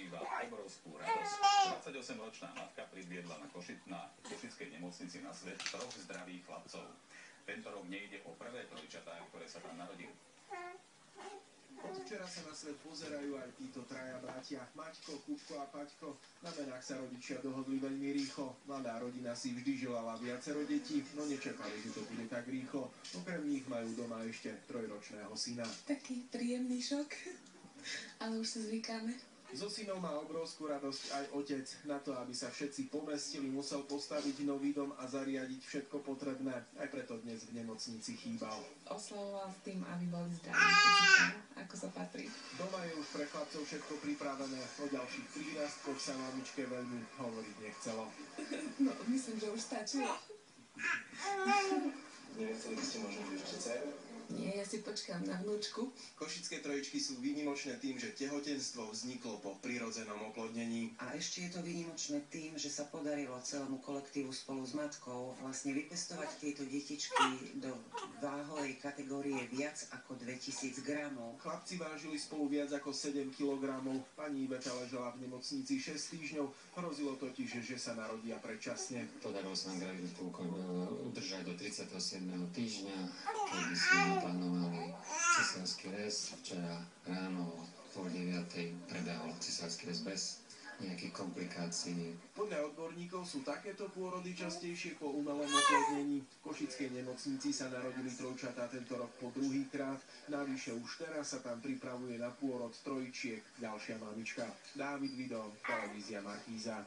zažíva obrovskú radosť. 28-ročná matka prizviedla na košickej nemocnici na svet 3 zdravých chlapcov. Tento rok nejde o prvé trojčatá, ktoré sa tam narodili. Od včera sa na svet pozerajú aj títo traja bratia, Maťko, Kupko a Paťko. Na menách sa rodičia dohodli veľmi rýchlo. Mladá rodina si vždy želala viacero detí, no nečakali, že to bude tak rýchlo. Okrem nich majú doma ešte 3-ročného syna. Taký príjemný šok, ale už sa zvykáme. So synom má obrovskú radosť aj otec. Na to, aby sa všetci pomestili, musel postaviť nový dom a zariadiť všetko potrebné. Aj preto dnes v nemocnici chýbal. Oslavoval s tým, aby boli zdraví, ako sa patrí. Doma je už pre chlapcov všetko pripravené. O ďalších prírastkoch sa mamičke veľmi hovoriť nechcelo. No, myslím, že už stačilo. Nechceli by ste možno ešte dceru? Nie, ja si počkám na vnúčku. Košické trojičky sú výnimočné tým, že tehotenstvo vzniklo po prirodzenom oplodnení. A ešte je to výnimočné tým, že sa podarilo celému kolektívu spolu s matkou vlastne vypestovať tieto detičky do váhovej kategórie viac ako 2000 gramov. Chlapci vážili spolu viac ako 7 kg. Pani Iveta ležela v nemocnici 6 týždňov. Hrozilo totiž, že sa narodia predčasne. Podarilo sa nám graviditu udržať do 37. týždňa, kedy sme plánovali cisársky rez. Včera ráno o 8:30 prebehol cisársky rez bez nejakých komplikácií. Podľa odborníkov sú takéto pôrody častejšie po umelom oplodnení. V košickej nemocnici sa narodili trojčatá tento rok po druhýkrát. Navyše už teraz sa tam pripravuje na pôrod trojčiek ďalšia mamička. Dávid Vido, televízia Markíza.